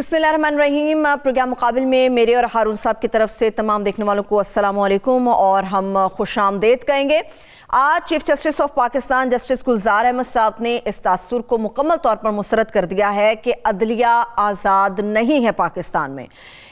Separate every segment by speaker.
Speaker 1: बिस्मिल्लाहिर्रहमानिर्रहीम। प्रोग्राम मुकाबिल में मेरे और हारून साहब की तरफ से तमाम देखने वालों को अस्सलाम वालेकुम और हम खुशामदीद कहेंगे। आज chief justice of Pakistan justice Gulzar Ahmed साहब ने इस तासुर को मुकम्मल तौर पर मुस्तरद कर दिया है कि अदलिया आज़ाद नहीं है पाकिस्तान में।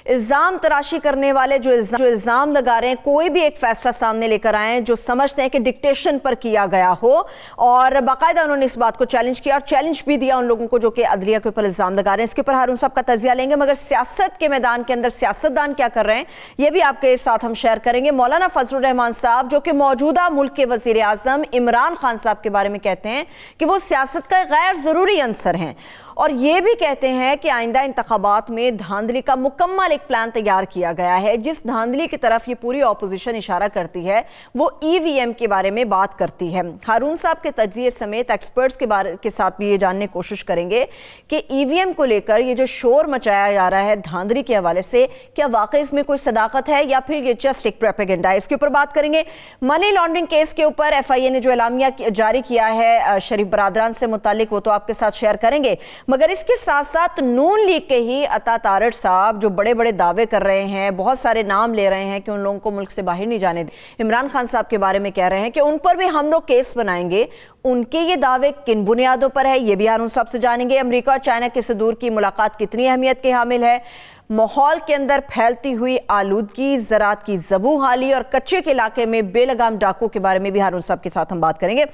Speaker 1: इल्ज़ाम तराशी करने वाले जो इल्ज़ाम लगा रहे हैं, कोई भी एक फैसला सामने लेकर आए जो समझते हैं कि डिक्टेशन पर किया गया हो, और बाकायदा उन्होंने इस बात को चैलेंज किया और चैलेंज भी दिया उन लोगों को जो कि अदलिया के ऊपर इल्ज़ाम लगा रहे हैं। इसके ऊपर हारून साहब का तजिया लेंगे, मगर सियासत के मैदान के अंदर सियासतदान क्या कर रहे हैं ये भी आपके साथ हम शेयर करेंगे। मौलाना फजलुर रहमान साहब जो कि मौजूदा मुल्क के वज़ीर आज़म इमरान खान साहब के बारे में कहते हैं कि वो सियासत का गैर ज़रूरी अंसर हैं, और ये भी कहते हैं कि आइंदा इंतखाबात में धांधली का मुकम्मल एक प्लान तैयार किया गया है। जिस धांधली की तरफ ये पूरी ऑपोजिशन इशारा करती है वो ईवीएम के बारे में बात करती है। हारून साहब के तजिए समेत एक्सपर्ट्स के साथ भी ये जानने की कोशिश करेंगे कि ईवीएम को लेकर ये जो शोर मचाया जा रहा है धांधली के हवाले से, क्या वाकई इसमें कोई सदाकत है या फिर ये जस्ट एक प्रोपेगेंडा है। इसके ऊपर बात करेंगे। मनी लॉन्ड्रिंग केस के ऊपर FIA ने जो एलामिया जारी किया है शरीफ बरादरान से मुतालिक, वो तो आपके साथ शेयर करेंगे, मगर इसके साथ साथ नून लीग के ही अता तारड़ साहब जो बड़े बड़े दावे कर रहे हैं, बहुत सारे नाम ले रहे हैं कि उन लोगों को मुल्क से बाहर नहीं जाने दें। इमरान खान साहब के बारे में कह रहे हैं कि उन पर भी हम लोग केस बनाएंगे। उनके ये दावे किन बुनियादों पर है ये भी हारून साहब से जानेंगे। अमेरिका और चाइना के सदूर की मुलाकात कितनी अहमियत के हामिल है, माहौल के अंदर फैलती हुई आलूदगी, ज़राअत की ज़बू हाली और कच्चे के इलाके में बेलगाम डाकों के बारे में भी हारून साहब के साथ हम बात करेंगे।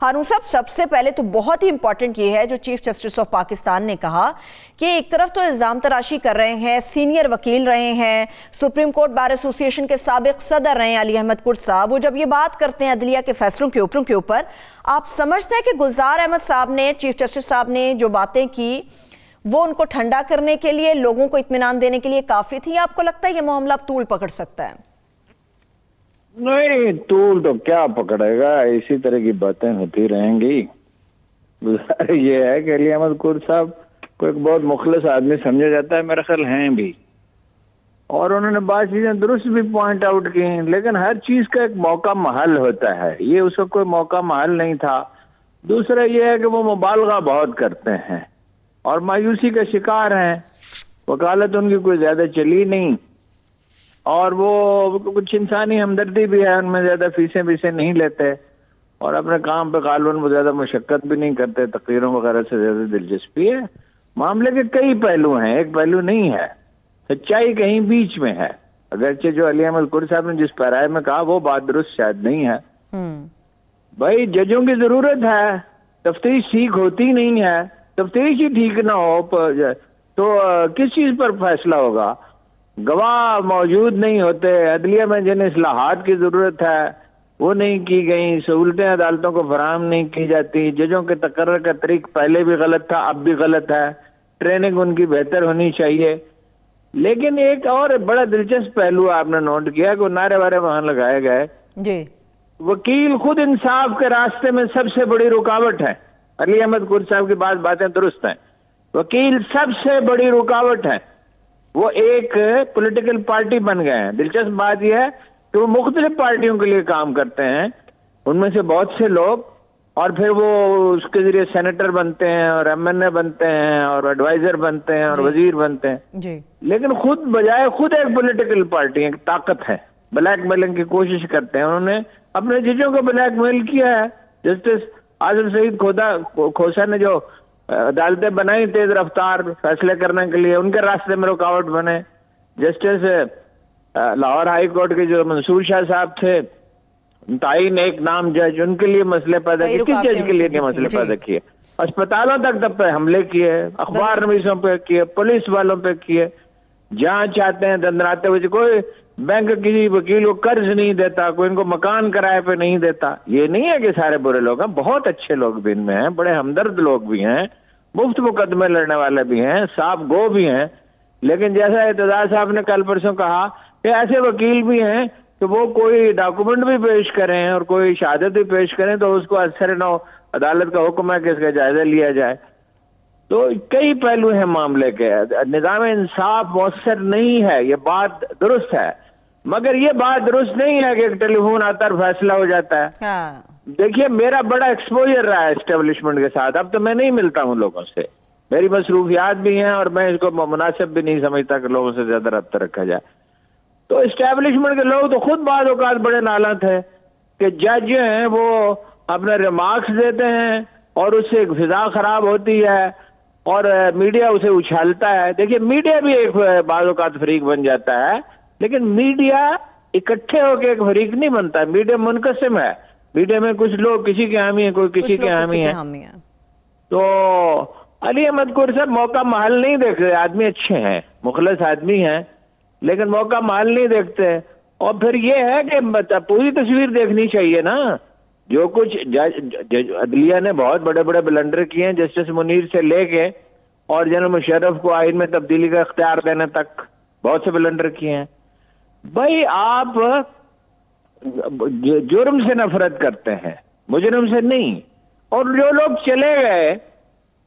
Speaker 1: हारून साहब, सबसे पहले तो बहुत ही इंपॉर्टेंट ये है जो चीफ जस्टिस ऑफ पाकिस्तान ने कहा कि एक तरफ तो इल्ज़ाम तराशी कर रहे हैं, सीनियर वकील रहे हैं, सुप्रीम कोर्ट बार एसोसिएशन के साबिक सदर रहे हैं अली अहमद कुर्द साहब, वो जब ये बात करते हैं अदलिया के फैसलों के ऊपर, आप समझते हैं कि गुलजार अहमद साहब ने, चीफ जस्टिस साहब ने जो बातें की वो उनको ठंडा करने के लिए, लोगों को इत्मीनान देने के लिए काफी थी? आपको लगता है ये मामला तूल पकड़ सकता है?
Speaker 2: नहीं, तूल तो क्या पकड़ेगा, इसी तरह की बातें होती रहेंगी। ये है कि अली अहमद कुर्द साहब को एक बहुत मुखलिस आदमी समझा जाता है, मेरा ख्याल हैं भी, और उन्होंने बात चीजें दुरुस्त भी पॉइंट आउट की, लेकिन हर चीज का एक मौका महल होता है, ये उसका कोई मौका महल नहीं था। दूसरा ये है कि वो मुबालगा बहुत करते हैं और मायूसी का शिकार हैं। वकालत उनकी कोई ज्यादा चली नहीं, और वो कुछ इंसानी हमदर्दी भी है उनमें, ज्यादा फीसें नहीं लेते और अपने काम पे गालबन वो ज्यादा मुशक्कत भी नहीं करते, तकरीरों वगैरह से ज्यादा दिलचस्पी है। मामले के कई पहलू हैं, एक पहलू नहीं है, सच्चाई कहीं बीच में है। अगरचे जो अली अहमद कुर्द साहब ने जिस पैराए में कहा वो बात दुरुस्त शायद नहीं है। भाई जजों की जरूरत है, तफ्तीश ठीक होती नहीं है, तफ्तीश ही ठीक ना हो तो किस चीज पर फैसला होगा? गवाह मौजूद नहीं होते, अदलिया में जिन इस्लाहात की जरूरत है वो नहीं की गई, सहूलतें अदालतों को फराहम नहीं की जाती, जजों के तकर्रर का तरीक पहले भी गलत था, अब भी गलत है, ट्रेनिंग उनकी बेहतर होनी चाहिए। लेकिन एक और बड़ा दिलचस्प पहलू आपने नोट किया कि नारे वारे वहां लगाए गए जी। वकील खुद इंसाफ के रास्ते में सबसे बड़ी रुकावट है। अली अहमद कुर्द साहब की बातें दुरुस्त हैं, वकील सबसे बड़ी रुकावट है। वो एक पॉलिटिकल पार्टी बन गए हैं। दिलचस्प बात यह है कि वो मुख्तलिफ पार्टियों के लिए काम करते हैं, उनमें से बहुत से लोग, और फिर वो उसके जरिए सेनेटर बनते हैं और MNA बनते हैं और एडवाइजर बनते हैं और वजीर बनते हैं जी। लेकिन खुद एक पॉलिटिकल पार्टी है, ताकत है, ब्लैकमेलिंग की कोशिश करते हैं। उन्होंने अपने जजों को ब्लैकमेल किया है। जस्टिस आजम सईद खोसा ने जो अदालतें बनाई तेज रफ्तार फैसले करने के लिए, उनके रास्ते में रुकावट बने। जस्टिस लाहौर हाई कोर्ट के जो मंसूर शाह साहब थे, ताइन एक नाम जज, उनके लिए मसले पैदा किए। किस जज के लिए मसले पैदा किए? अस्पतालों तक तब पे हमले किए, अखबार नवीसों पे किए, पुलिस वालों पे किए। जहां चाहते हैं दंदराते हुए, कोई बैंक किसी वकील को कर्ज नहीं देता, कोई इनको मकान किराए पे नहीं देता। ये नहीं है कि सारे बुरे लोग हैं, बहुत अच्छे लोग भी इनमें हैं, बड़े हमदर्द लोग भी हैं, मुफ्त मुकदमे लड़ने वाले भी हैं, साफ गो भी हैं। लेकिन जैसा एतजाज साहब ने कल परसों कहा कि ऐसे वकील भी हैं कि वो कोई डॉक्यूमेंट भी पेश करें और कोई शहादत भी पेश करें तो उसको असर न अदालत का हुक्म है कि इसका जायजा लिया जाए। तो कई पहलू हैं मामले के, निजाम इंसाफ मौसर नहीं है, ये बात दुरुस्त है, मगर ये बात दुरुस्त नहीं है कि एक टेलीफोन आता है फैसला हो जाता है। देखिए, मेरा बड़ा एक्सपोजर रहा है एस्टेब्लिशमेंट के साथ, अब तो मैं नहीं मिलता हूँ लोगों से, मेरी मसरूफियात भी हैं और मैं इसको मुनासिब भी नहीं समझता कि लोगों से ज्यादा रब्ता रखा जाए। तो इस्टेब्लिशमेंट के लोग तो खुद बाद औकात बड़े नालात है कि जज जो हैं वो अपने रिमार्क्स देते हैं और उससे एक फिजा खराब होती है और मीडिया उसे उछालता है। देखिए मीडिया भी एक बाद औकात फरीक बन जाता है, लेकिन मीडिया इकट्ठे होकर एक फरीक नहीं बनता। मीडिया मुनकसिम है, मीडिया में कुछ लोग किसी के हामी है, कोई किसी के हामी है। तो अली अहमद कुर साहब मौका महल नहीं देख रहे, आदमी अच्छे हैं, मुखलिस आदमी हैं, लेकिन मौका महल नहीं देखते। और फिर ये है कि पूरी तस्वीर देखनी चाहिए ना। जो कुछ अदलिया ने बहुत बड़े बड़े ब्लंडर किए हैं, जस्टिस मुनीर से लेके और जनरल मुशर्रफ को आइन में तब्दीली का इख्तियार देने तक बहुत से ब्लंडर किए हैं। भाई आप जुर्म से नफरत करते हैं, मुजरिम से नहीं। और जो लोग चले गए,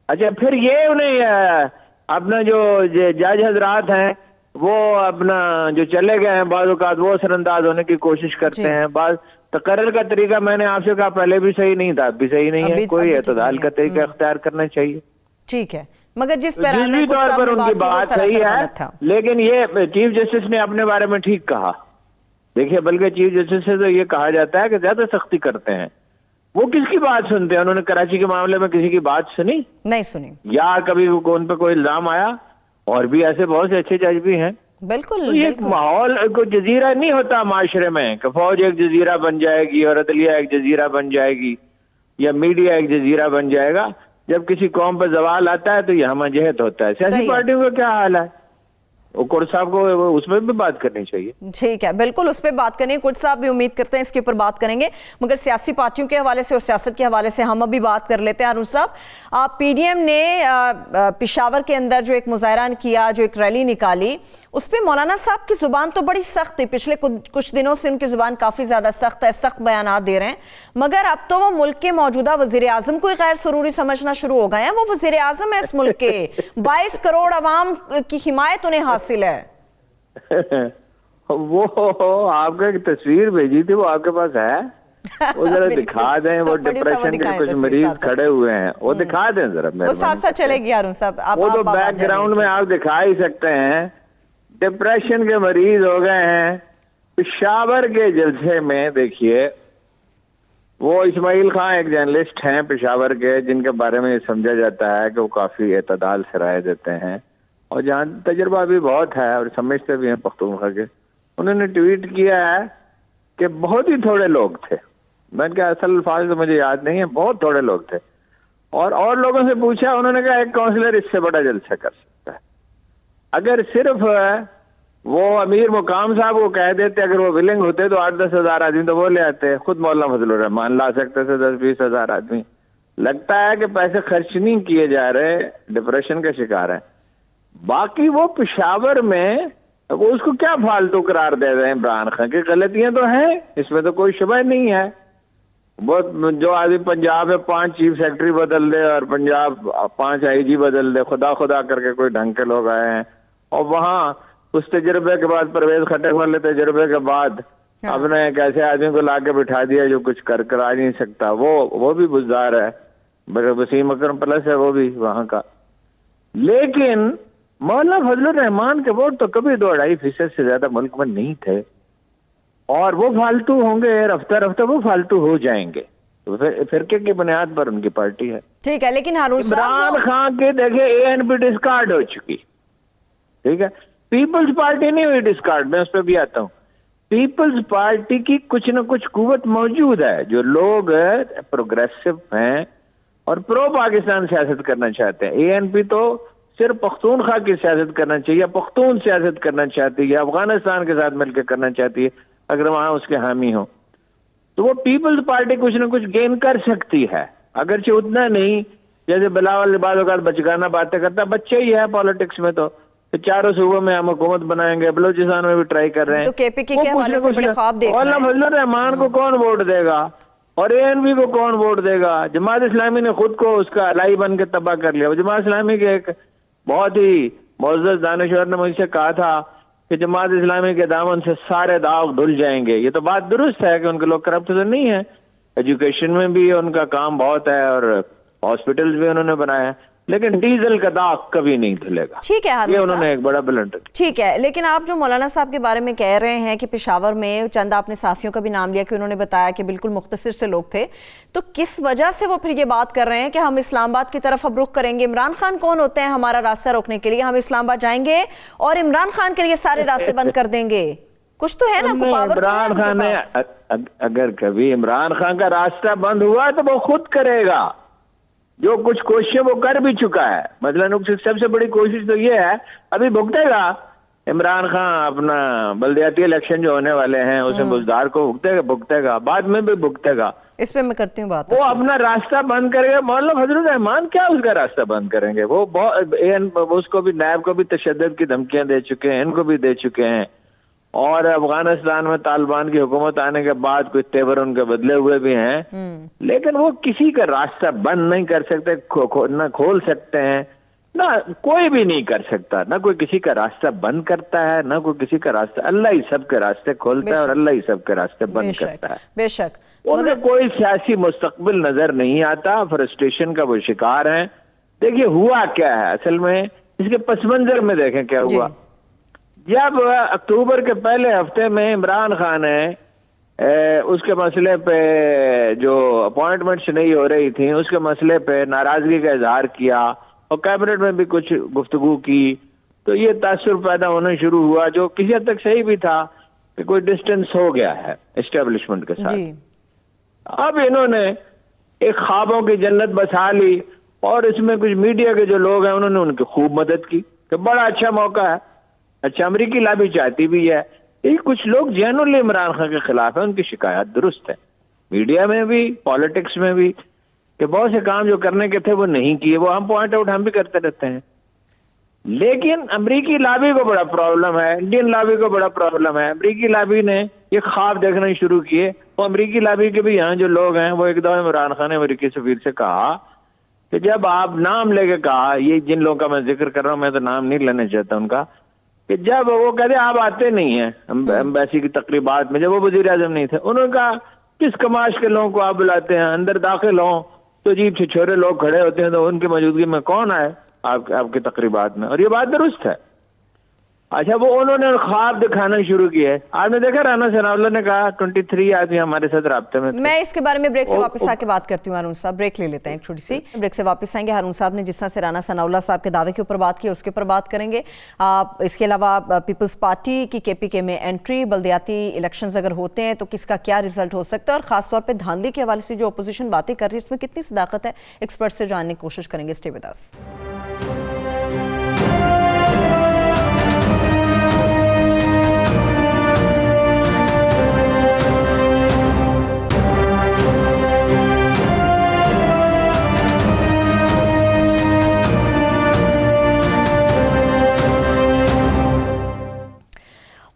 Speaker 2: अच्छा फिर ये उन्हें अपना जो जज हजरात हैं वो अपना जो चले गए हैं बाद औकात वो असरअंदाज होने की कोशिश करते हैं। बाद तकर्रर का तरीका मैंने आपसे कहा पहले भी सही नहीं था, अब भी सही नहीं है। कोई एतदाल का तरीका इख्तियार करना चाहिए।
Speaker 1: ठीक है, मगर जिस
Speaker 2: तौर पर उनकी बात सही है, लेकिन ये चीफ जस्टिस ने अपने बारे में ठीक कहा। देखिए, बल्कि चीफ जस्टिस से तो ये कहा जाता है कि ज्यादा सख्ती करते हैं। वो किसकी बात सुनते हैं? उन्होंने कराची के मामले में किसी की बात सुनी? नहीं सुनी। या कभी उन पे कोई इल्जाम आया? और भी ऐसे बहुत से अच्छे जज भी हैं। बिल्कुल, तो ये माहौल को जजीरा नहीं होता माशरे में कि फौज एक जजीरा बन जाएगी और अदलिया एक जजीरा बन जाएगी या मीडिया एक जजीरा बन जाएगा। जब किसी कौम पर जवाल आता है तो यह हमजहत होता है। सियासी पार्टियों का क्या हाल है? कुर साहब को उसमें भी बात करनी चाहिए। ठीक है, बिल्कुल उस पर बात करेंगे। कुर साहब भी उम्मीद करते हैं इसके ऊपर बात करेंगे, मगर सियासी पार्टियों के हवाले से और सियासत के हवाले से हम अभी बात कर लेते हैं। अरुण साहब, पीडीएम ने पेशावर के अंदर जो एक मुजाहरा किया, जो एक रैली निकाली, उस पर मौलाना साहब की जुबान तो बड़ी सख्त है। पिछले कुछ दिनों से उनकी जुबान काफी ज्यादा सख्त है, सख्त बयानात दे रहे हैं, मगर अब तो वो मुल्क के मौजूदा वजीर आजम को गैर जरूरी समझना शुरू हो गए हैं। वो वजीर आजम है इस मुल्क के, 22 करोड़ अवाम की हिमायत उन्हें हासिल है। वो आपको एक तस्वीर भेजी थी, वो आपके पास है? वो जरा दिखा दें। वो डिप्रेशन के कुछ मरीज खड़े हुए हैं, वो दिखा दें जरा। वो साथ साथ चलेगी अरुण साहब, वो तो बैकग्राउंड में आप दिखा ही सकते हैं। डिप्रेशन के मरीज हो गए हैं। पेशावर के जलसे में देखिए, वो इस्माइल खां एक जर्नलिस्ट हैं पेशावर के, जिनके बारे में समझा जाता है कि वो काफी एतदाल से राय देते हैं और जहाँ तजुर्बा भी बहुत है और समझते भी हैं पख्तूनख्वा के। उन्होंने ट्वीट किया है कि बहुत ही थोड़े लोग थे, मैंने कहा असल अल्फाज तो मुझे याद नहीं है, बहुत थोड़े लोग थे। और लोगों से पूछा, उन्होंने कहा एक काउंसलर इससे बड़ा जलसा कर सकता है। अगर सिर्फ वो अमीर मुकाम साहब को कह देते, अगर वो विलिंग होते तो 8-10 हज़ार आदमी तो वो ले आते। खुद मौलाना फजलुर रहमान ला सकते थे 10-20 हज़ार आदमी। लगता है कि पैसे खर्च नहीं किए जा रहे, डिप्रेशन का शिकार है। बाकी वो पेशावर में वो उसको क्या फालतू करार दे रहे हैं। इमरान खान की गलतियां तो हैं, इसमें तो कोई शुबह नहीं है। बहुत जो आदमी पंजाब में 5 चीफ सेक्रेटरी बदल दे और पंजाब 5 आईजी बदल दे, खुदा खुदा करके कोई ढंग के लोग आए हैं। और वहां उस तजुर्बे के बाद, परवेज खटक वाले तजुर्बे के बाद, अपने एक ऐसे आदमी को लाके बिठा दिया जो कुछ करा नहीं सकता। वो भी बुज़दार है, वसीम अकरम प्लस है वो भी वहां का। लेकिन मौलाना फजलुर रहमान के वोट तो कभी 2-2.5% से ज्यादा मुल्क में नहीं थे, और वो फालतू होंगे, रफ्ता रफ्ता वो फालतू हो जाएंगे। तो फिरके की बुनियाद पर उनकी पार्टी है। ठीक है, लेकिन इमरान खान के देखे ANP डिस्कार्ड हो चुकी, ठीक है, पीपल्स पार्टी नहीं हुई डिस्कार्ड, मैं उस पर भी आता हूँ। पीपल्स पार्टी की कुछ न कुछ कुव्वत मौजूद है। जो लोग प्रोग्रेसिव हैं और प्रो पाकिस्तान सियासत करना चाहते हैं। ANP तो सिर्फ पख्तूनख्वा की सियासत करना चाहिए, पख्तून सियासत करना चाहती है, अफगानिस्तान के साथ मिलकर करना चाहती है अगर वहां उसके हामी हो। तो वो पीपल्स पार्टी कुछ न कुछ गेन कर सकती है, अगरचे उतना नहीं जैसे बिलावल बात बचकाना बातें करता। बच्चे ही है पॉलिटिक्स में, तो चारों सूबों में हम हुकूमत बनाएंगे, बलोचिस्तान में भी ट्राई कर रहे हैं। तो केपीके के हवाले से बड़े ख्वाब देख रहे हैं। फजलुर रहमान को कौन वोट देगा और ANP को कौन वोट देगा? जमात इस्लामी ने खुद को उसका अलाई बन के तबाह कर लिया। जमात इस्लामी के एक बहुत ही मुअज़्ज़ज़ दानिशवर ने मुझसे कहा था कि जमात इस्लामी के दामन से सारे दाग धुल जाएंगे। ये तो बात दुरुस्त है कि उनके लोग करप्ट तो नहीं है, एजुकेशन में भी उनका काम बहुत है और हॉस्पिटल्स भी उन्होंने बनाया है, लेकिन डीजल का दाग कभी नहीं धुलेगा।
Speaker 1: ठीक है हारून
Speaker 2: ये
Speaker 1: साहब,
Speaker 2: उन्होंने एक बड़ा ब्लंडर।
Speaker 1: ठीक है, लेकिन आप जो मौलाना साहब के बारे में कह रहे हैं कि पेशावर में चंद आपने साफियों का भी नाम लिया कि उन्होंने बताया कि बिल्कुल मुख्तसर से लोग थे, तो किस वजह से वो फिर ये बात कर रहे हैं कि हम इस्लामाबाद की तरफ अब रुख करेंगे? इमरान खान कौन होते हैं हमारा रास्ता रोकने के लिए? हम इस्लामाबाद जाएंगे और इमरान खान के लिए सारे रास्ते बंद कर देंगे? कुछ तो है ना, को पावर तो है
Speaker 2: इमरान खान ने
Speaker 1: उनके पास।
Speaker 2: अगर कभी इमरान खान का रास्ता बंद हुआ तो वो खुद करेगा। जो कुछ कोशिशें वो कर भी चुका है। मतलब सबसे बड़ी कोशिश तो ये है, अभी भुगतेगा इमरान खान अपना बल्दियाती इलेक्शन जो होने वाले हैं उसमें बुजदार को भुगतेगा, बाद में भी भुगतेगा।
Speaker 1: इस पे मैं करती हूँ बात।
Speaker 2: वो अपना रास्ता बंद करेगा। मौलाना फजलुर रहमान क्या उसका रास्ता बंद करेंगे? वो उसको भी, नैब को भी तशद्दुद की धमकियां दे चुके हैं, इनको भी दे चुके हैं। और अफगानिस्तान में तालिबान की हुकूमत आने के बाद कुछ तेवर उनके बदले हुए भी हैं, लेकिन वो किसी का रास्ता बंद नहीं कर सकते, ना खोल सकते हैं, ना कोई भी नहीं कर सकता। ना कोई किसी का रास्ता बंद करता है, ना कोई किसी का रास्ता। अल्लाह ही सबके रास्ते खोलता है और अल्लाह ही सबके रास्ते बंद करता है।
Speaker 1: बेशक
Speaker 2: उन्हें कोई सियासी मुस्तकबिल नजर नहीं आता, फ्रस्ट्रेशन का वो शिकार है। देखिए हुआ क्या है असल में, इसके पस मंजर में देखें क्या हुआ। जब अक्टूबर के पहले हफ्ते में इमरान खान है उसके मसले पे जो अपॉइंटमेंट्स नहीं हो रही थी उसके मसले पे नाराजगी का इजहार किया और कैबिनेट में भी कुछ गुफ्तगू की, तो ये तासुर पैदा होना शुरू हुआ, जो किसी हद तक सही भी था कि कोई डिस्टेंस हो गया है एस्टेब्लिशमेंट के साथ। अब इन्होंने एक ख्वाबों की जन्नत बसा ली और इसमें कुछ मीडिया के जो लोग हैं उन्होंने उनकी खूब मदद की कि बड़ा अच्छा मौका है। अच्छा, अमरीकी लाभी चाहती भी है। ये कुछ लोग जेनुअली इमरान खान के खिलाफ है, उनकी शिकायत दुरुस्त है, मीडिया में भी पॉलिटिक्स में भी, कि बहुत से काम जो करने के थे वो नहीं किए। वो हम पॉइंट आउट हम भी करते रहते हैं। लेकिन अमरीकी लाभी को बड़ा प्रॉब्लम है, इंडियन लाभी को बड़ा प्रॉब्लम है। अमरीकी लाभी ने ये ख्वाब देखना शुरू किए। वो अमरीकी लाभी के भी यहाँ जो लोग हैं वो एक दफा इमरान खान ने अमरीकी सफीर से कहा कि जब आप नाम लेके कहा, ये जिन लोगों का मैं जिक्र कर रहा हूँ, मैं तो नाम नहीं लेना चाहता उनका, कि जब वो कहते आप आते नहीं है एम्बेसी की तकरीबात में, जब वो वजीर आजम नहीं थे, उन्होंने कहा किस कमाश के लोगों को आप बुलाते हैं? अंदर दाखिल हो तो अजीब से छोरे लोग खड़े होते हैं, तो उनकी मौजूदगी में कौन आए आपकी तकरीबात में? और ये बात दुरुस्त है। अच्छा, वो उन्होंने ख्वाब दिखाना शुरू किए। आपने देखा राना सनाउल्लाह ने कहा 23 आदमी हमारे साथ राब्ते में थे।
Speaker 1: मैं इसके बारे में ब्रेक से वापस आके बात करती हूँ। हारून साहब ब्रेक ले लेते हैं एक छोटी सी, ब्रेक से वापस आएंगे। हारून साहब ने जिस तरह से राना सनाउल्लाह साहब के दावे के ऊपर बात की उसके ऊपर बात करेंगे। इसके अलावा पीपल्स पार्टी की KPK में एंट्री, बल्दियाती इलेक्शंस अगर होते हैं तो किसका क्या रिजल्ट हो सकता है, और खासतौर पर धांधली के हवाले से जो अपोजिशन बातें कर रही है इसमें कितनी सदाकत है, एक्सपर्ट से जानने की कोशिश करेंगे। Stay with us.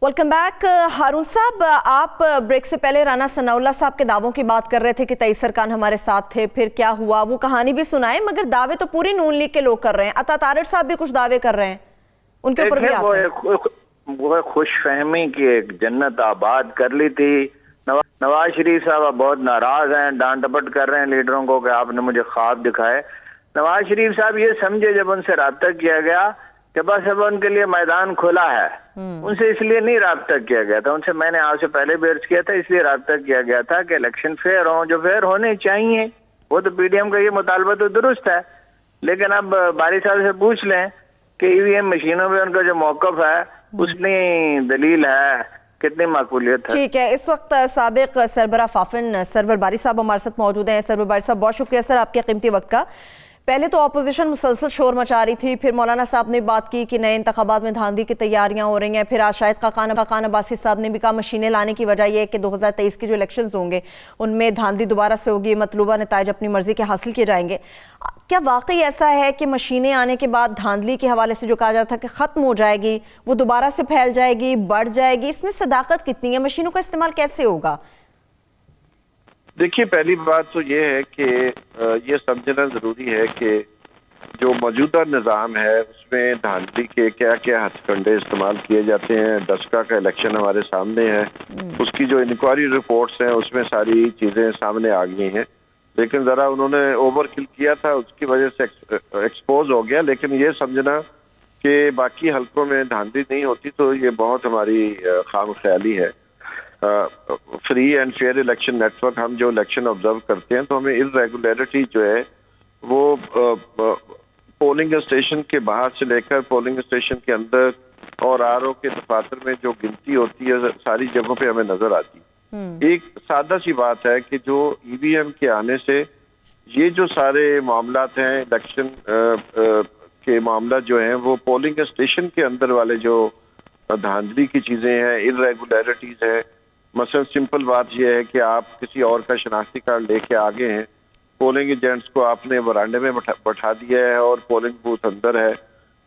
Speaker 1: Welcome back. Haroon साहब, आप ब्रेक से पहले राना सनाउल्लाह साहब के दावों की बात कर रहे थे कि 23 अरकान हमारे साथ थे, फिर क्या हुआ वो कहानी भी सुनाए, मगर दावे तो पूरी नून लीग के लोग कर रहे हैं। अता तारड़ साहब भी कुछ दावे कर रहे हैं, उनके ऊपर भी आते हैं।
Speaker 2: वो खुशफहमी की एक जन्नत आबाद कर ली थी। नवाज शरीफ साहब बहुत नाराज हैं, डांट डपट कर रहे हैं लीडरों को कि आपने मुझे ख्वाब दिखाए। नवाज शरीफ साहब ये समझे जब उनसे राब्ता किया गया कि बस अब उनके लिए मैदान खुला है, उनसे इसलिए नहीं राब्ता किया गया था। उनसे मैंने आपसे पहले भी अर्ज किया था, इसलिए राब्ता किया गया था कि इलेक्शन फेयर हो, जो फेयर होने चाहिए। वो तो PDM का ये मुतालबा तो दुरुस्त है, लेकिन अब बारी साहब से पूछ लें कि EVM मशीनों में उनका जो मौकफ है उसने दलील है, कितनी माकूलियत है।
Speaker 1: ठीक है, इस वक्त साबिक सरबरा फाफिन सरवर बारी साहब हमारे साथ मौजूद हैं। सरवर बारी साहब, बहुत शुक्रिया सर आपके कीमती वक्त का। पहले तो अपोजिशन मुसलसल शोर मचा रही थी, फिर मौलाना साहब ने बात की कि नए इंतखाबात में धांधली की तैयारियां हो रही हैं, फिर आज शायद खाकान अब्बासी साहब ने भी कहा मशीनें लाने की वजह यह है कि 2023 के जो इलेक्शंस होंगे उनमें धांधली दोबारा से होगी, मतलूबा नताइज अपनी मर्जी के हासिल किए जाएंगे। क्या वाकई ऐसा है कि मशीनें आने के बाद धांधली के हवाले से जो कहा जाता था कि ख़त्म हो जाएगी वो दोबारा से फैल जाएगी, बढ़ जाएगी? इसमें सदाकत कितनी है? मशीनों का इस्तेमाल कैसे होगा?
Speaker 3: देखिए, पहली बात तो ये है कि ये समझना जरूरी है कि जो मौजूदा निज़ाम है उसमें धांधली के क्या क्या हथकंडे इस्तेमाल किए जाते हैं। 10 का इलेक्शन हमारे सामने है, उसकी जो इंक्वायरी रिपोर्ट्स हैं उसमें सारी चीज़ें सामने आ गई हैं। लेकिन ज़रा उन्होंने ओवरकिल किया था, उसकी वजह से एक्सपोज हो गया। लेकिन ये समझना कि बाकी हलकों में धांधली नहीं होती तो ये बहुत हमारी खामख्याली है। Free and fair election network, हम जो इलेक्शन ऑब्जर्व करते हैं तो हमें इरेगुलरिटी जो है वो पोलिंग स्टेशन के बाहर से लेकर पोलिंग स्टेशन के अंदर और आरओ के दफातर में जो गिनती होती है सारी जगहों पे हमें नजर आती है। एक सादा सी बात है कि जो ईवीएम के आने से ये जो सारे मामलात हैं इलेक्शन के मामला जो हैं वो पोलिंग स्टेशन के अंदर वाले जो धांधली की चीजें हैं, इरेगुलरिटीज है। मसलन सिंपल बात यह है कि आप किसी और का शनाख्ती कार्ड लेके आ गए हैं, पोलिंग एजेंट्स को आपने वरांडे में बैठा दिया है और पोलिंग बूथ अंदर है,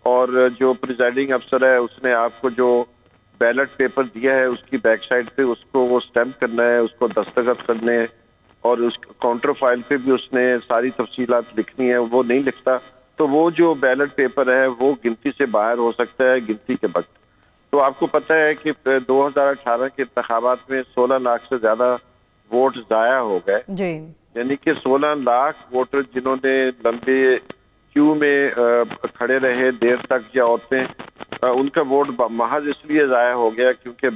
Speaker 3: और जो प्रिजाइडिंग अफसर है उसने आपको जो बैलेट पेपर दिया है उसकी बैक साइड पे उसको वो स्टैम्प करना है, उसको दस्तखत करने हैं, और उस काउंटर फाइल पे भी उसने सारी तफसीलात लिखनी है। वो नहीं लिखता तो वो जो बैलेट पेपर है वो गिनती से बाहर हो सकता है गिनती के वक्त। तो आपको पता है कि 2018 के इंतखाबात में 16 लाख से ज्यादा वोट जाया हो गए, यानी कि 16 लाख वोटर जिन्होंने लंबे क्यू में खड़े रहे देर तक, या औरतें, उनका वोट महज इसलिए जाया हो गया क्योंकि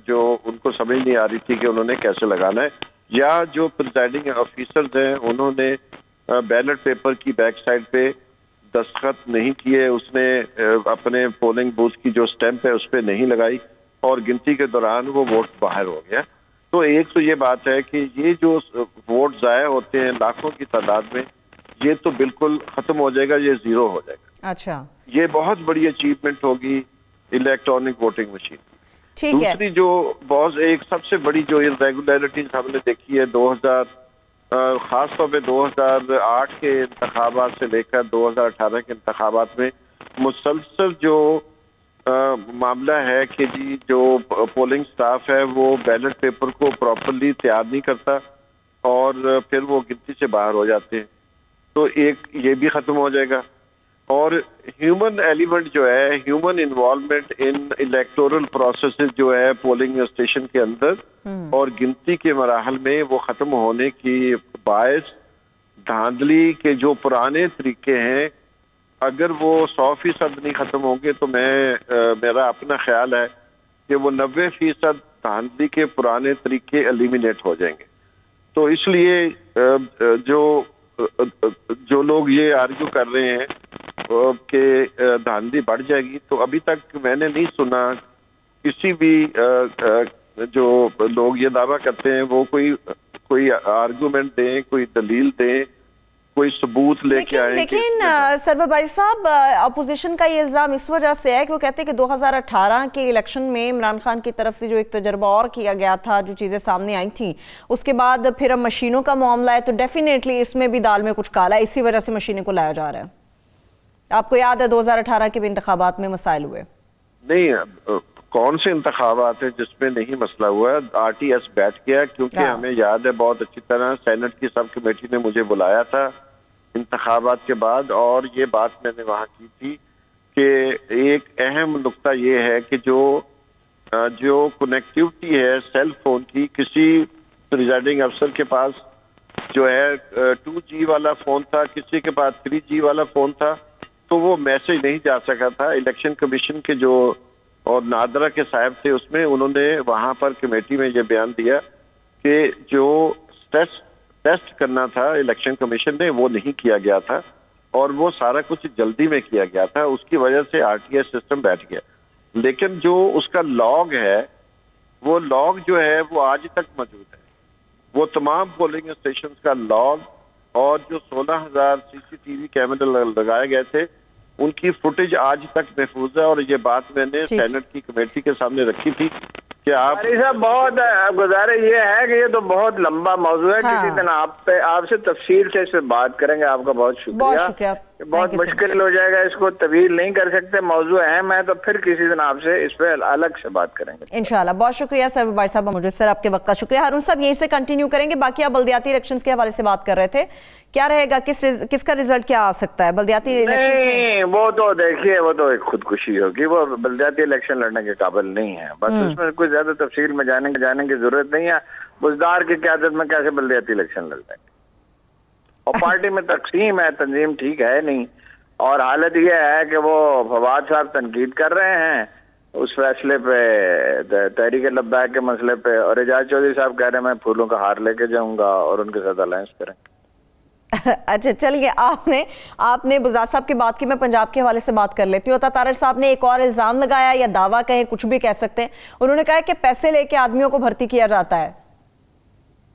Speaker 3: जो उनको समझ नहीं आ रही थी कि उन्होंने कैसे लगाना है, या जो प्रिजाइडिंग ऑफिसर्स हैं उन्होंने बैलेट पेपर की बैक साइड पे दस्तखत नहीं किए, उसने अपने पोलिंग बूथ की जो स्टैंप है उस पर नहीं लगाई और गिनती के दौरान वो वोट बाहर हो गया। तो एक तो ये बात है कि ये जो वोट जाया होते हैं लाखों की तादाद में, ये तो बिल्कुल खत्म हो जाएगा, ये जीरो हो जाएगा।
Speaker 1: अच्छा, ये
Speaker 3: बहुत बड़ी अचीवमेंट होगी इलेक्ट्रॉनिक वोटिंग मशीन।
Speaker 1: ठीक है।
Speaker 3: दूसरी जो बहुत एक सबसे बड़ी जो इरेगुलरिटीज हमने देखी है खास तौर पे 2008 के इंतखाबात से लेकर 2018 के इंतखाबात में मुसलसल जो मामला है कि जी जो पोलिंग स्टाफ है वो बैलेट पेपर को प्रॉपरली तैयार नहीं करता और फिर वो गिनती से बाहर हो जाते हैं, तो एक ये भी खत्म हो जाएगा। और ह्यूमन एलिमेंट जो है, human involvement in electoral processes जो है पोलिंग स्टेशन के अंदर और गिनती के मराहल में, वो खत्म होने की बायस धांधली के जो पुराने तरीके हैं अगर वो 100% नहीं खत्म होंगे तो मेरा अपना ख्याल है कि वो 90% धांधली के पुराने तरीके एलिमिनेट हो जाएंगे। तो इसलिए जो लोग ये आर्ग्यू कर रहे हैं कि धांधली बढ़ जाएगी, तो अभी तक मैंने नहीं सुना किसी भी जो लोग ये दावा करते हैं वो कोई आर्गुमेंट दें, कोई दलील दें, कोई सबूत लेके आए।
Speaker 1: लेकिन सरवर बारी साहब, अपोजिशन का ये इल्जाम इस वजह से है कि वो कहते हैं कि 2018 के इलेक्शन में इमरान खान की तरफ से जो एक तजर्बा और किया गया था, जो चीजें सामने आई थी, उसके बाद फिर अब मशीनों का मामला है, तो डेफिनेटली इसमें भी दाल में कुछ काला है, इसी वजह से मशीनें को लाया जा रहा है। आपको याद है 2018 के भी इंतखाबात में मसाइल हुए?
Speaker 3: नहीं, कौन से इंतखाबात है जिसमें नहीं मसला हुआ? आरटीएस बैठ गया, क्योंकि हमें याद है बहुत अच्छी तरह सेनेट की सब कमेटी ने मुझे बुलाया था इंतखाबात के बाद, और ये बात मैंने वहाँ की थी कि एक अहम नुक्ता ये है कि जो कनेक्टिविटी है सेल फोन की, किसी प्रिजाइडिंग अफसर के पास जो है 2G वाला फोन था, किसी के पास 3G वाला फोन था, तो वो मैसेज नहीं जा सका था। इलेक्शन कमीशन के जो और नादरा के साहब थे उसमें उन्होंने वहां पर कमेटी में ये बयान दिया कि जो टेस्ट करना था इलेक्शन कमीशन ने वो नहीं किया गया था और वो सारा कुछ जल्दी में किया गया था, उसकी वजह से आरटीएस सिस्टम बैठ गया। लेकिन जो उसका लॉग है, वो लॉग जो है वो आज तक मौजूद है, वो तमाम पोलिंग स्टेशन का लॉग और जो 16,000 सीसीटीवी कैमरे लगाए गए थे उनकी फुटेज आज तक महफूज है। और ये बात मैंने सेनेट की कमेटी के सामने रखी थी कि आप
Speaker 2: साहब बहुत गुजारिश ये है कि ये तो बहुत लंबा मौजूद है, किसी दिन आपसे तफसील से इस पे बात करेंगे। आपका बहुत शुक्रिया। बहुत मुश्किल हो जाएगा, इसको तवील नहीं कर सकते, मौजू अहम है, तो फिर किसी दिन आपसे इस पे अलग से बात करेंगे
Speaker 1: इंशाल्लाह। बहुत शुक्रिया सरवर बारी साहब, मुझे सर आपके वक्त का शुक्रिया। हारून साहब यहीं से कंटिन्यू करेंगे, बाकी आप बल्दियाती इलेक्शंस के हवाले से बात कर रहे थे, क्या रहेगा, किसका रिजल्ट क्या आ सकता है बल्दियाती इलेक्शन में?
Speaker 2: वो तो देखिए, वो तो एक खुदकुशी होगी, वो बल्दियाती इलेक्शन लड़ने के काबिल नहीं है, बस उसमें कुछ ज्यादा तफसील में जाने की जरूरत नहीं है। बुजदार की क़यादत में कैसे बल्दियाती इलेक्शन लड़ जाएंगे? और पार्टी में तकसीम है, तंजीम ठीक है नहीं। और हालत यह है कि वो फवाद साहब तनकीद कर रहे हैं उस फैसले पे, तहरीक लब्बैक के मसले पे, और एजाज चौधरी साहब कह रहे हैं मैं फूलों का हार लेके जाऊंगा और उनके साथ अलायंस करेंगे।
Speaker 1: अच्छा चलिए, आपने बुज़ार साहब की बात की, मैं पंजाब के हवाले से बात कर लेती हूँ। तारड़ साहब ने एक और इल्जाम लगाया या दावा कहें, कुछ भी कह सकते हैं। उन्होंने कहा कि पैसे लेके आदमियों को भर्ती किया जाता है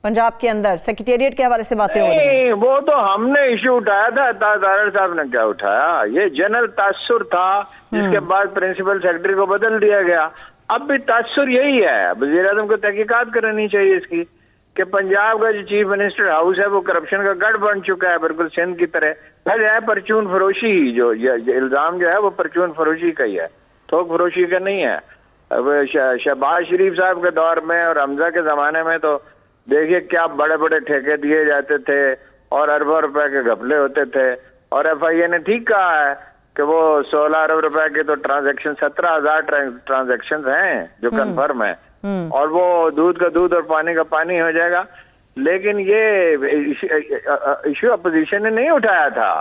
Speaker 1: पंजाब के अंदर। सेक्रेटेरिएट के हवाले से बातें हो रही हैं।
Speaker 2: वो तो हमने इश्यू उठाया था, तारड़ साहब ने क्या उठाया? ये जनरल तासुर था, जिसके बाद प्रिंसिपल सेक्रेटरी को बदल दिया गया। अब भी तासुर यही है। वज़ीर आज़म को तहकीकात करनी चाहिए इसकी कि पंजाब का जो चीफ मिनिस्टर हाउस है वो करप्शन का गढ़ बन चुका है, बिल्कुल सिंध की तरह। पहले है परचून फरोशी ही, जो इल्जाम जो है वो परचून फरोशी का ही है, थोक फरोशी का नहीं है। अब शहबाज शरीफ साहब के दौर में और हमजा के जमाने में तो देखिए क्या बड़े बड़े ठेके दिए जाते थे और अरबों रुपए के घपले होते थे। और FIA ने ठीक कहा है कि वो 16 अरब रुपए के तो ट्रांजैक्शन, 17,000 ट्रांजैक्शन हैं जो कंफर्म है, और वो दूध का दूध और पानी का पानी हो जाएगा। लेकिन ये इशू अपोजिशन ने नहीं उठाया था,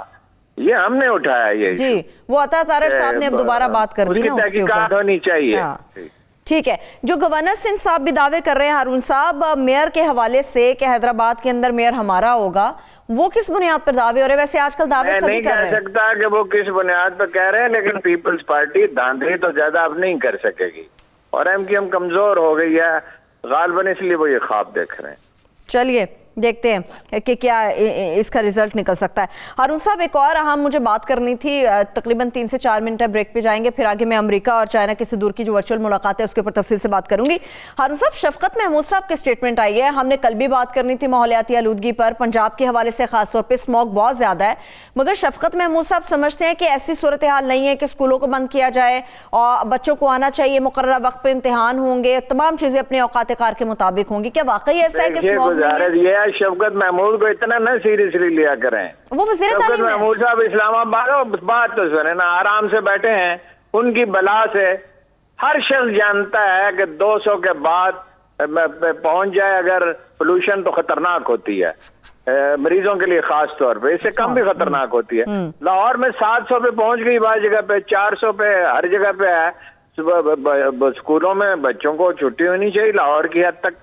Speaker 2: ये हमने उठाया। ये
Speaker 1: जी, वो अता तारड़ साहब ने अब दोबारा बात कर दी ना उसके ऊपर।
Speaker 2: होनी चाहिए।
Speaker 1: ठीक है, जो गवर्नर सिंध साहब भी दावे कर रहे हैं हारून साहब मेयर के हवाले से कि हैदराबाद के अंदर मेयर हमारा होगा, वो किस बुनियाद पर दावे हो रहे हैं? वैसे आजकल दावे सभी कर रहे हैं।
Speaker 2: नहीं कह सकता कि वो किस बुनियाद पर कह रहे हैं, लेकिन पीपल्स पार्टी धांधली तो ज्यादा अब नहीं कर सकेगी और MQM कमजोर हो गई है गालिबन, इसलिए वो ये ख्वाब देख रहे हैं।
Speaker 1: चलिए देखते हैं कि क्या इसका रिजल्ट निकल सकता है। हारून साहब एक और अहम मुझे बात करनी थी, तकरीबन 3 से 4 मिनट ब्रेक पे जाएंगे, फिर आगे मैं अमेरिका और चाइना की सिदूर की जो वर्चुअल मुलाकात है उसके ऊपर तफसील से बात करूंगी। हारून साहब, शफकत महमूद साहब की स्टेटमेंट आई है, हमने कल भी बात करनी थी माहौलियाती आलूदगी पर, पंजाब के हवाले से खासतौर पर स्मॉग बहुत ज्यादा है, मगर शफकत महमूद साहब समझते हैं कि ऐसी सूरत हाल नहीं है कि स्कूलों को बंद किया जाए और बच्चों को आना चाहिए, मुकर्रर वक्त पे इम्तिहान होंगे, तमाम चीजें अपने औकात कार के मुताबिक होंगी। क्या वाकई ऐसा है कि स्मॉग
Speaker 2: शफकत महमूद को इतना न सीरियसली लिया करें?
Speaker 1: वो
Speaker 2: शफकत महमूद साहब इस्लामाबाद, बात तो सुने ना, आराम से बैठे हैं, उनकी बला से हर शख्स जानता है कि 200 के बाद पहुंच जाए अगर पोल्यूशन तो खतरनाक होती है मरीजों के लिए, खास तौर पे इससे कम भी खतरनाक होती है। लाहौर में 700 पे पहुंच गई, बार जगह पे 400 पे हर जगह पे है। सुबह स्कूलों में बच्चों को छुट्टी होनी चाहिए लाहौर की हद तक,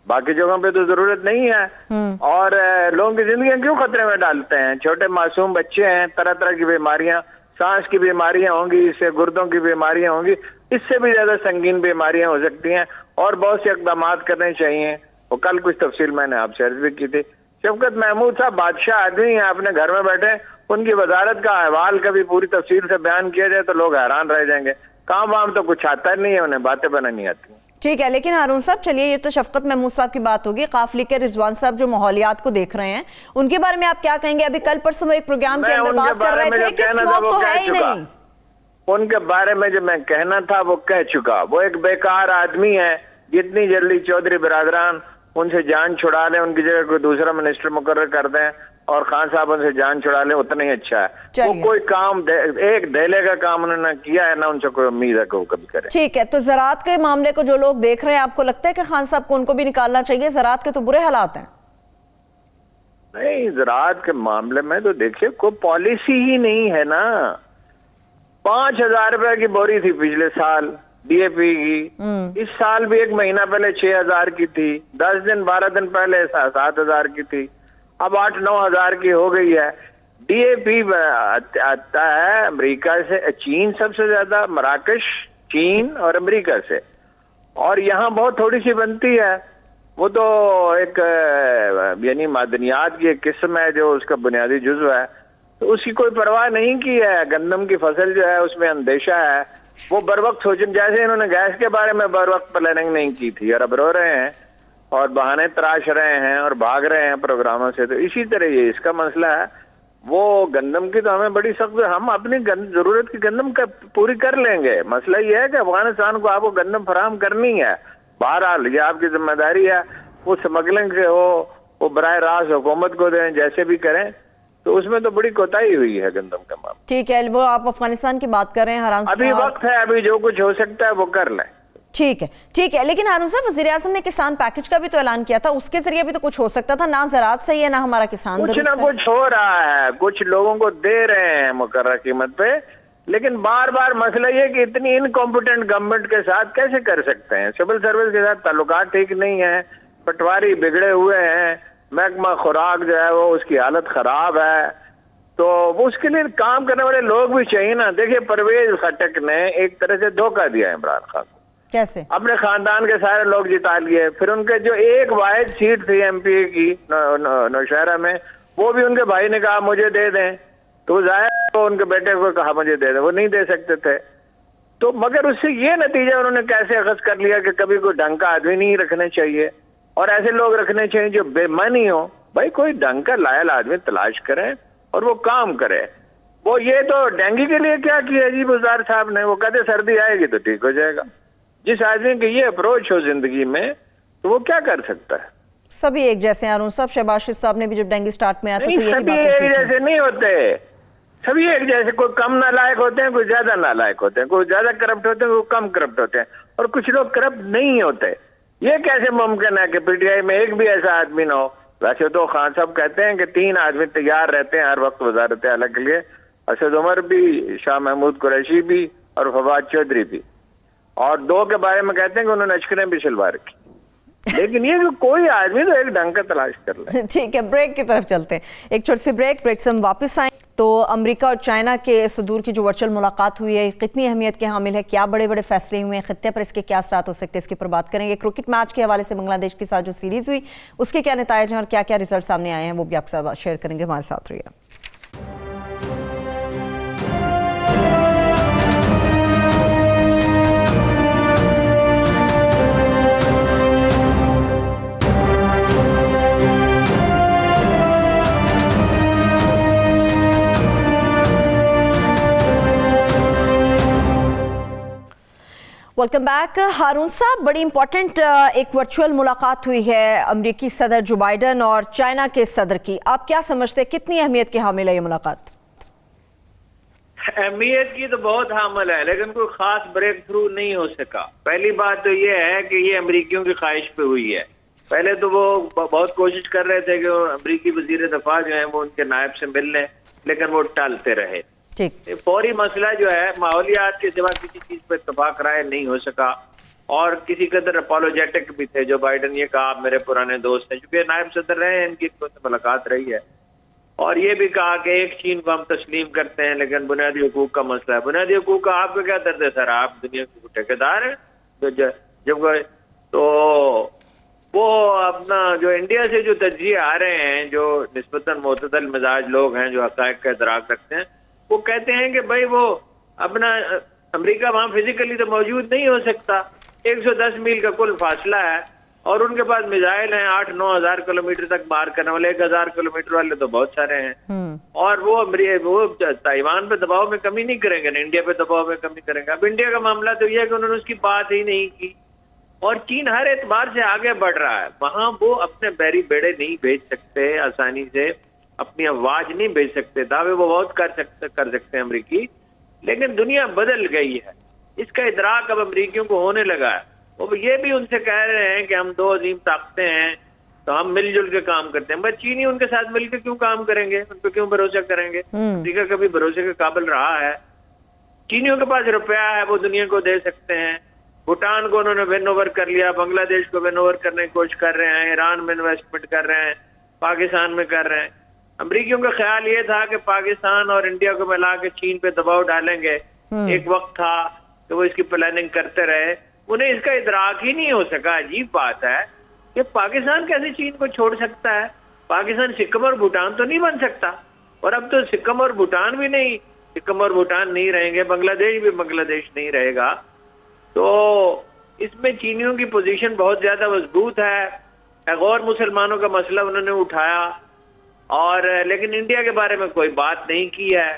Speaker 2: बाकी जगहों पे तो जरूरत नहीं है। और लोगों की जिंदगी क्यों खतरे में डालते हैं? छोटे मासूम बच्चे हैं, तरह तरह की बीमारियां, सांस की बीमारियां होंगी, इससे गुर्दों की बीमारियां होंगी, इससे भी ज्यादा संगीन बीमारियां हो सकती हैं और बहुत से इकदाम करने चाहिए। वो कल कुछ तफसील मैंने आपसे अर्ज भी की थी। शफकत महमूद साहब बादशाह आदमी हैं, अपने घर में बैठे, उनकी वजारत का अहवाल कभी पूरी तफसील से बयान किया जाए तो लोग हैरान रह जाएंगे। काम वाम तो कुछ आता नहीं है, उन्हें बातें बनानी आती।
Speaker 1: ठीक है, लेकिन हारून साहब चलिए, ये तो शफकत महमूद साहब की बात होगी। काफिले के रिजवान साहब जो माहौलियात को देख रहे हैं, उनके बारे में आप क्या कहेंगे? अभी कल परसों एक प्रोग्राम के अंदर बात कर रहे थे कि स्मॉग तो है ही नहीं।
Speaker 2: उनके बारे में जो मैं कहना था वो कह चुका। वो एक बेकार आदमी है, जितनी जल्दी चौधरी बिरादरान उनसे जान छुड़ा लें, उनकी जगह कोई दूसरा मिनिस्टर मुकर्रर कर दें और खान साहब उनसे जान छुड़ा लें, उतना ही अच्छा है। वो कोई काम एक धेले का काम उन्होंने किया है ना, उनसे कोई उम्मीद है कि वो कभी करें।
Speaker 1: ठीक है, तो ज़राअत के मामले को जो लोग देख रहे हैं, आपको लगता है कि खान साहब को उनको भी निकालना चाहिए? ज़राअत के तो बुरे हालात हैं।
Speaker 2: नहीं, ज़राअत के मामले में तो देखिए कोई पॉलिसी ही नहीं है ना। 5,000 रुपए की बोरी थी पिछले साल DAP की, इस साल भी 1 महीना पहले 6,000 की थी, 10 दिन 12 दिन पहले 7,000 की थी, अब 8-9 हजार की हो गई है। DAP आता है अमेरिका से, चीन सबसे ज्यादा, मराकश, चीन और अमेरिका से, और यहाँ बहुत थोड़ी सी बनती है। वो तो एक यानी मादनियात की एक किस्म है जो उसका बुनियादी जुज़्व है, तो उसकी कोई परवाह नहीं की है। गंदम की फसल जो है उसमें अंदेशा है, वो बर वक्त सोचें, जैसे इन्होंने गैस के बारे में बर वक्त प्लानिंग नहीं की थी और अब रो रहे हैं और बहाने तराश रहे हैं और भाग रहे हैं प्रोग्रामों से। तो इसी तरह ये इसका मसला है। वो गंदम की तो हमें बड़ी सख्त, हम अपनी जरूरत की गंदम का पूरी कर लेंगे। मसला ये है कि अफगानिस्तान को आपको गंदम फराहम करनी है। बहरहाल ये आपकी जिम्मेदारी है, वो स्मगलिंग से हो, वो बराह रास्त हुकूमत को दें, जैसे भी करें, तो उसमें तो बड़ी कोताही हुई है गंदम का मामला।
Speaker 1: ठीक है, वो आप अफगानिस्तान की बात कर रहे हैं हारून साहब।
Speaker 2: अभी वक्त है, अभी जो कुछ हो सकता है वो कर लें।
Speaker 1: ठीक है, लेकिन हारून साहब, वज़ीर आज़म ने किसान पैकेज का भी तो ऐलान किया था, उसके जरिए भी तो कुछ हो सकता था। ना ज़राअत सही है, ना हमारा किसान
Speaker 2: कुछ
Speaker 1: दुरुस्त
Speaker 2: ना
Speaker 1: है।
Speaker 2: कुछ हो रहा है, कुछ लोगों को दे रहे हैं मुकर्रर कीमत पे, लेकिन बार बार मसला ये कि इतनी इनकॉम्पिटेंट गवर्नमेंट के साथ कैसे कर सकते हैं। सिविल सर्विस के साथ ताल्लुकात ठीक नहीं है, पटवारी बिगड़े हुए हैं, महकमा खुराक जो है वो उसकी हालत खराब है, तो वो उसके लिए काम करने वाले लोग भी चाहिए ना। देखिए, परवेज खटक ने एक तरह से धोखा दिया इमरान खान को।
Speaker 1: कैसे?
Speaker 2: अपने खानदान के सारे लोग जिता लिए, फिर उनके जो एक वाहिद सीट थी एमपी की नौशहरा में, वो भी उनके भाई ने कहा मुझे दे दें, तो जाहिर तो उनके बेटे को कहा मुझे दे दें, वो नहीं दे सकते थे। तो मगर उससे ये नतीजा उन्होंने कैसे अखज़ कर लिया कि कभी कोई ढंग का आदमी नहीं रखने चाहिए और ऐसे लोग रखने चाहिए जो बेईमानी हो। भाई, कोई ढंग का लायल आदमी तलाश करें और वो काम करे। वो ये तो डेंगू के लिए क्या किया जी बुज़दार साहब ने, वो कहते सर्दी आएगी तो ठीक हो जाएगा। जिस आदमी की ये अप्रोच हो जिंदगी में, तो वो क्या कर सकता है।
Speaker 1: सभी एक जैसे हैं हारून साहब। शहबाज शरीफ साहब ने भी जब डेंगू स्टार्ट में आया तो यही
Speaker 2: सभी
Speaker 1: बातें
Speaker 2: एक
Speaker 1: की थी।
Speaker 2: जैसे नहीं होते, सभी एक जैसे, कोई कम नालायक होते हैं, कोई ज्यादा नालायक होते हैं, कोई ज्यादा करप्ट होते हैं, कोई कम करप्ट होते हैं, और कुछ लोग करप्ट नहीं होते। ये कैसे मुमकिन है कि पीटीआई में एक भी ऐसा आदमी ना हो। वैसे तो खान साहब कहते हैं कि 3 आदमी तैयार रहते हैं हर वक्त वजारत आला के लिए, असद उमर भी, शाह महमूद कुरैशी भी और फवाद चौधरी भी, और 2 के बारे में कहते हैं कि उन्होंने अचकरें भी सिलवा रखी। लेकिन ये कि कोई आदमी तो एक ढंग का तलाश कर ले।
Speaker 1: ठीक है, ब्रेक की तरफ चलते हैं। एक छोटी सी ब्रेक से हम वापस आए। तो अमेरिका और चाइना के सदूर की जो वर्चुअल मुलाकात हुई है, कितनी अहमियत के हामिल है, क्या बड़े बड़े फैसले हुए हैं, खित्ते पर इसके क्या असरात हो सकते हैं, इसके पर बात करेंगे। क्रिकेट मैच के हवाले से बांग्लादेश के साथ जो सीरीज हुई उसके क्या नतीजे हैं और क्या क्या रिजल्ट सामने आए हैं, वो भी आपके साथ शेयर करेंगे। हमारे साथ रहिए। Welcome back. हारून साहब, बड़ी इंपॉर्टेंट एक वर्चुअल मुलाकात हुई है अमेरिकी सदर जो बाइडन और चाइना के सदर की। आप क्या समझते हैं, कितनी अहमियत की हामिल है ये मुलाकात?
Speaker 4: अहमियत की तो बहुत हामिल है, लेकिन कोई खास ब्रेक थ्रू नहीं हो सका। पहली बात तो ये है कि ये अमेरिकियों की ख्वाहिश पे हुई है। पहले तो वो बहुत कोशिश कर रहे थे कि अमेरिकी वजीर दफा जो है वो उनके नायब से मिल लें, लेकिन वो टालते रहे।
Speaker 1: ठीक,
Speaker 4: फौरी मसला जो है माहौलियात के सिवा किसी चीज पर इत्तफाक राय नहीं हो सका, और किसी कदर अपोलोजेटिक भी थे जो बाइडन ये कहा आप मेरे पुराने दोस्त हैं, चूंकि नायब सदर रहे हैं, इनकी मुलाकात रही है, और ये भी कहा कि एक चीन को हम तस्लीम करते हैं, लेकिन बुनियादी हुकूक का मसला है। बुनियादी हुकूक का आपको क्या दर्द है सर, आप दुनिया के ठेकेदार हैं। तो जब तो वो अपना जो इंडिया से जो तजिए आ रहे हैं, जो निस्बतन मोतदल मिजाज लोग हैं, जो हक़ाइक़ का इदराक रखते हैं, वो कहते हैं कि भाई वो अपना अमेरिका वहां फिजिकली तो मौजूद नहीं हो सकता, 110 मील का कुल फासला है, और उनके पास मिसाइल हैं 8-9 हजार किलोमीटर तक मार करने वाले, 1000 किलोमीटर वाले तो बहुत सारे हैं, और वो ताइवान पे दबाव में कमी नहीं करेंगे ना, इंडिया पे दबाव में कमी करेंगे। अब इंडिया का मामला तो यह है कि उन्होंने उसकी बात ही नहीं की, और चीन हर एतबार से आगे बढ़ रहा है। वहां वो अपने बैरी बेड़े नहीं भेज सकते आसानी से, अपनी आवाज नहीं भेज सकते, दावे वो बहुत कर सकते हैं अमरीकी, लेकिन दुनिया बदल गई है, इसका इदराक अब अमरीकियों को होने लगा है। वो ये भी उनसे कह रहे हैं कि हम 2 अजीम ताकतें हैं, तो हम मिलजुल के काम करते हैं। बस चीनी उनके साथ मिलकर क्यों काम करेंगे, उन पर क्यों भरोसा करेंगे? अमरीका कभी भरोसे के काबिल रहा है? चीनियों के पास रुपया है, वो दुनिया को दे सकते हैं। भूटान को उन्होंने विन ओवर कर लिया, बांग्लादेश को विन ओवर करने की कोशिश कर रहे हैं, ईरान में इन्वेस्टमेंट कर रहे हैं, पाकिस्तान में कर रहे हैं। अमरीकियों का ख्याल ये था कि पाकिस्तान और इंडिया को मिला के चीन पे दबाव डालेंगे। एक वक्त था कि वो इसकी प्लानिंग करते रहे, उन्हें इसका इदराक ही नहीं हो सका। अजीब बात है कि पाकिस्तान कैसे चीन को छोड़ सकता है? पाकिस्तान सिक्किम और भूटान तो नहीं बन सकता, और अब तो सिक्किम और भूटान भी नहीं, सिक्किम और भूटान नहीं रहेंगे, बांग्लादेश भी बांग्लादेश नहीं रहेगा। तो इसमें चीनियों की पोजीशन बहुत ज्यादा मजबूत है। गौर मुसलमानों का मसला उन्होंने उठाया, और लेकिन इंडिया के बारे में कोई बात नहीं की है।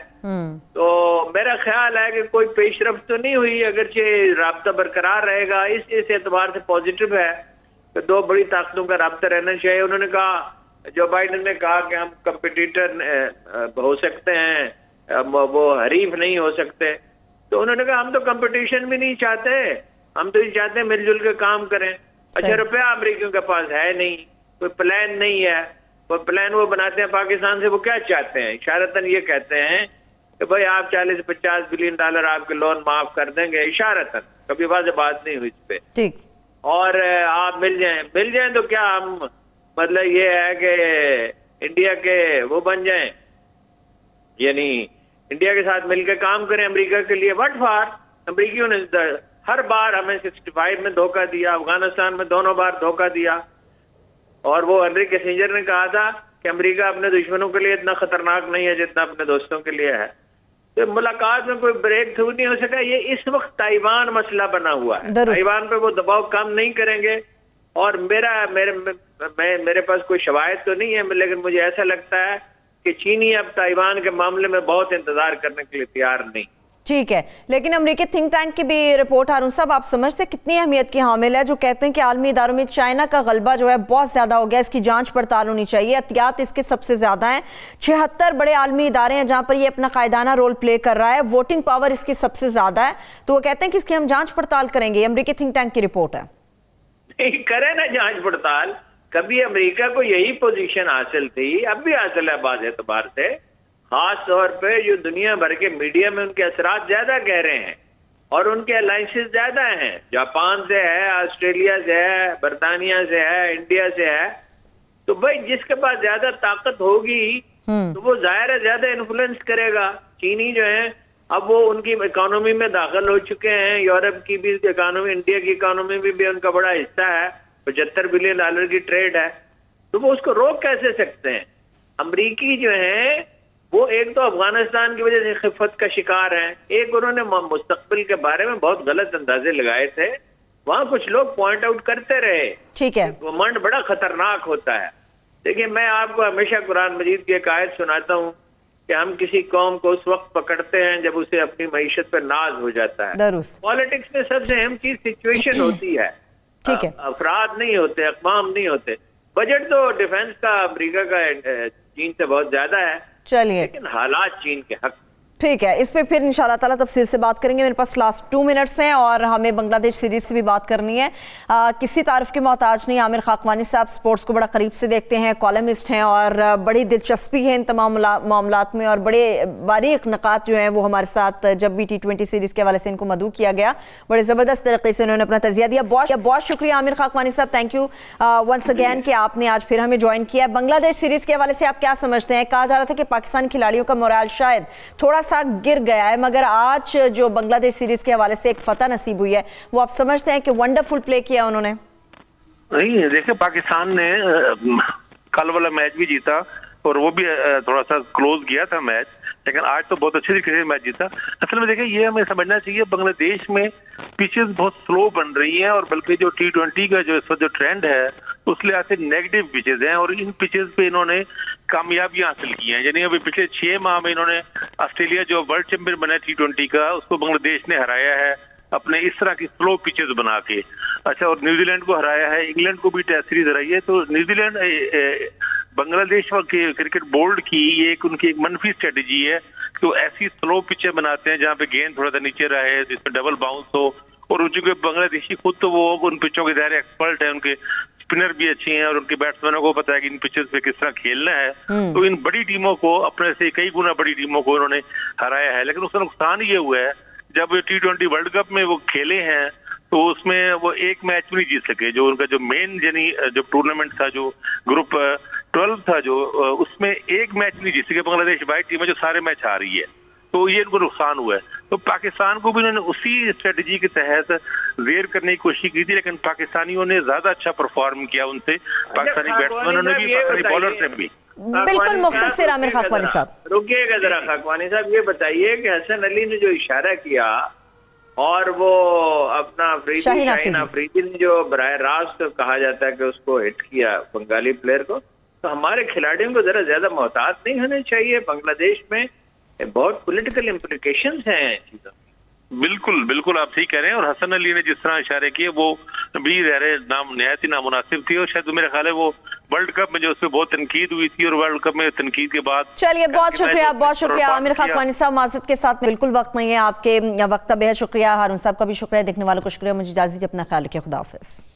Speaker 4: तो मेरा ख्याल है कि कोई पेशरफ्त तो नहीं हुई, अगरचे राब्ता बरकरार रहेगा। इस एतबार से पॉजिटिव है कि 2 बड़ी ताकतों का राब्ता रहना चाहिए। उन्होंने कहा, जो बाइडन ने कहा कि हम कंपटीटर हो सकते हैं, वो हरीफ नहीं हो सकते, तो उन्होंने कहा हम तो कंपटीशन भी नहीं चाहते, हम तो ये चाहते हैं मिलजुल के काम करें। अच्छा, रुपया अमेरिकियों के पास है नहीं, कोई प्लान नहीं है, कोई प्लान वो बनाते हैं पाकिस्तान से। वो क्या चाहते हैं? इशारतन ये कहते हैं कि भाई आप 40 से 50 बिलियन डॉलर आपके लोन माफ कर देंगे, इशारतन, कभी वाज़ेह बात नहीं हुई इस पे।
Speaker 1: ठीक।
Speaker 4: और आप मिल जाएं तो क्या हम, मतलब ये है कि इंडिया के वो बन जाएं, यानी इंडिया के साथ मिलकर काम करें अमेरिका के लिए। What for? अमेरिकियों ने हर बार हमें 65 में धोखा दिया, अफगानिस्तान में दोनों बार धोखा दिया, और वो हेनरी किसिंजर ने कहा था कि अमेरिका अपने दुश्मनों के लिए इतना खतरनाक नहीं है जितना अपने दोस्तों के लिए है। तो मुलाकात में कोई ब्रेक थ्रू नहीं हो सका। ये इस वक्त ताइवान मसला बना हुआ है, ताइवान पे वो दबाव कम नहीं करेंगे। और मेरे पास कोई शवायद तो नहीं है, लेकिन मुझे ऐसा लगता है कि चीनी अब ताइवान के मामले में बहुत इंतजार करने के लिए तैयार नहीं।
Speaker 1: ठीक है, लेकिन अमेरिकी थिंक टैंक की भी रिपोर्ट हारून साहब, आप समझते कितनी अहमियत की हामिल है, जो कहते हैं कि आलमी इदारों में चाइना का गलबा जो है बहुत ज्यादा हो गया, इसकी जांच पड़ताल होनी चाहिए, एहतियात इसके सबसे ज्यादा है। 76 बड़े आलमी इदारे हैं जहां पर ये अपना कायदाना रोल प्ले कर रहा है, वोटिंग पावर इसकी सबसे ज्यादा है, तो वो कहते हैं कि इसकी हम जांच पड़ताल करेंगे। अमेरिकी थिंक टैंक की रिपोर्ट है।
Speaker 4: नहीं करे ना जांच पड़ताल, कभी अमेरिका को यही पोजीशन हासिल थी, अब भी हासिल है बाज़ एतबार से, खास तौर पे जो दुनिया भर के मीडिया में उनके असरात ज्यादा गहरे हैं और उनके अलायंसेस ज्यादा हैं। जापान से है, ऑस्ट्रेलिया से है, बरतानिया से है, इंडिया से है। तो भाई जिसके पास ज्यादा ताकत होगी तो वो जाहिर है ज्यादा इन्फ्लुएंस करेगा। चीनी जो है अब वो उनकी इकोनॉमी में दाखिल हो चुके हैं, यूरोप की भी इकोनॉमी, इंडिया की इकोनॉमी में भी उनका बड़ा हिस्सा है, 75 बिलियन डॉलर की ट्रेड है। तो वो उसको रोक कैसे सकते हैं? अमरीकी जो है वो एक तो अफगानिस्तान की वजह से खिफत का शिकार हैं, एक उन्होंने मुस्तकबिल के बारे में बहुत गलत अंदाजे लगाए थे, वहां कुछ लोग पॉइंट आउट करते रहे।
Speaker 1: ठीक है,
Speaker 4: घमंड बड़ा खतरनाक होता है। देखिए, मैं आपको हमेशा कुरान मजीद की एक आयत सुनाता हूँ कि हम किसी कौम को उस वक्त पकड़ते हैं जब उसे अपनी मईशत पर नाज हो जाता है। पॉलिटिक्स में सबसे अहम चीज सिचुएशन होती है,
Speaker 1: ठीक है,
Speaker 4: अफराद नहीं होते, अक़वाम नहीं होते। बजट तो डिफेंस का अमेरिका का चीन से बहुत ज्यादा है,
Speaker 1: चलिए,
Speaker 4: लेकिन हालात चीन के हक।
Speaker 1: ठीक है, इस पे फिर इंशाल्लाह ताला तफसील से बात करेंगे। मेरे पास लास्ट 2 मिनट्स हैं और हमें बांग्लादेश सीरीज से भी बात करनी है। किसी तारीफ के मोहताज नहीं, आमिर खाकवानी साहब स्पोर्ट्स को बड़ा करीब से देखते हैं, कॉलमिस्ट हैं और बड़ी दिलचस्पी है इन तमाम मामलात में, और बड़े बारीक नकात जो हैं वो हमारे साथ जब भी T20 सीरीज के हवाले से इनको मदऊ किया गया, बड़े ज़बरदस्त तरीके से उन्होंने अपना तजिया दिया। बहुत शुक्रिया आमिर खाकवानी साहब, थैंक यू वंस अगैन कि आपने आज फिर हमें ज्वाइन किया। बांग्लादेश सीरीज के हवाले से आप क्या समझते हैं? कहा जा रहा था कि पाकिस्तानी खिलाड़ियों का मोराल शायद थोड़ा सा गिर गया है, मगर आज जो बांग्लादेश सीरीज के हवाले से एक फतह नसीब हुई है, वो आप समझते हैं कि वंडरफुल प्ले किया उन्होंने?
Speaker 5: नहीं, देखिए, पाकिस्तान ने कल वाला मैच भी जीता और वो भी थोड़ा सा क्लोज गया था मैच, लेकिन आज तो बहुत अच्छे तरीके से मैच जीता। असल में देखिए, ये हमें समझना चाहिए, बांग्लादेश में पिचेस बहुत स्लो बन रही हैं, और बल्कि जो T20 का जो इस वक्त जो ट्रेंड है उस लिहाज से नेगेटिव पिचेस हैं, और इन पिचेस पे इन्होंने कामयाबियां हासिल की हैं। यानी अभी पिछले 6 माह में इन्होंने ऑस्ट्रेलिया जो वर्ल्ड चैंपियन बना T20 का, उसको बांग्लादेश ने हराया है अपने इस तरह की स्लो पिचेस बना के। अच्छा, और न्यूजीलैंड को हराया है, इंग्लैंड को भी टेस्ट सीरीज हराई है। तो न्यूजीलैंड बांग्लादेश के क्रिकेट बोर्ड की ये उनकी एक मनफी स्ट्रेटेजी है, तो ऐसी स्लो पिचें बनाते हैं जहाँ पे गेंद थोड़ा सा नीचे रहे, जिसमें डबल बाउंस हो, और चूंकि बांग्लादेशी खुद तो वो उन पिचों के दायरे एक्सपर्ट है, उनके स्पिनर भी अच्छे हैं और उनके बैट्समैनों को पता है कि इन पिचेस पे किस तरह खेलना है। तो इन बड़ी टीमों को, अपने से कई गुना बड़ी टीमों को उन्होंने हराया है। लेकिन उसका नुकसान ये हुआ है, जब T20 वर्ल्ड कप में वो खेले हैं तो उसमें वो एक मैच भी नहीं जीत सके। जो उनका जो मेन यानी जो टूर्नामेंट था, जो ग्रुप 12 था, जो उसमें एक मैच नहीं जीत सके बांग्लादेश। वाइट टीम है जो सारे मैच हार रही है, तो ये इनको नुकसान हुआ है। तो पाकिस्तान को भी उन्होंने उसी स्ट्रेटजी के तहत जेर करने की कोशिश की थी, लेकिन पाकिस्तानियों ने ज्यादा अच्छा परफॉर्म किया उनसे, पाकिस्तानी बैट्समैनों ने भी, पाकिस्तानी बॉलर ने भी।
Speaker 1: बिल्कुल मुख्तसर आमिर खाकवानी साहब,
Speaker 4: रुकिएगा जरा खाकवानी साहब, ये बताइए कि हसन अली ने जो इशारा किया और वो अपना शाहीन अफरीदी ने जो बराह रास्त कहा जाता है कि उसको हिट किया बंगाली प्लेयर को, तो हमारे खिलाड़ियों को जरा ज्यादा मोहतात नहीं होने चाहिए। बांग्लादेश में बहुत पॉलिटिकल इम्प्लीकेशंस हैं चीजों की।
Speaker 5: बिल्कुल बिल्कुल आप ठीक कह रहे हैं। और हसन अली ने जिस तरह इशारे किए वो भी नहायत ही नामुनासिब थी, और शायद मेरा ख्याल है वो वर्ल्ड कप में जो उसमें बहुत तनकीद हुई थी, और वर्ल्ड कप में तनकीद के बाद
Speaker 1: चलिए बहुत शुक्रिया आमिर खाकवानी साहब, माजरत के साथ बिल्कुल वक्त नहीं है, आपके वक्त का बेहद शुक्रिया। हारून साहब का भी शुक्रिया, देखने वालों को शुक्रिया। मुझे इजाज़त दीजिए, अपना ख्याल रखिए, खुदा हाफिज़।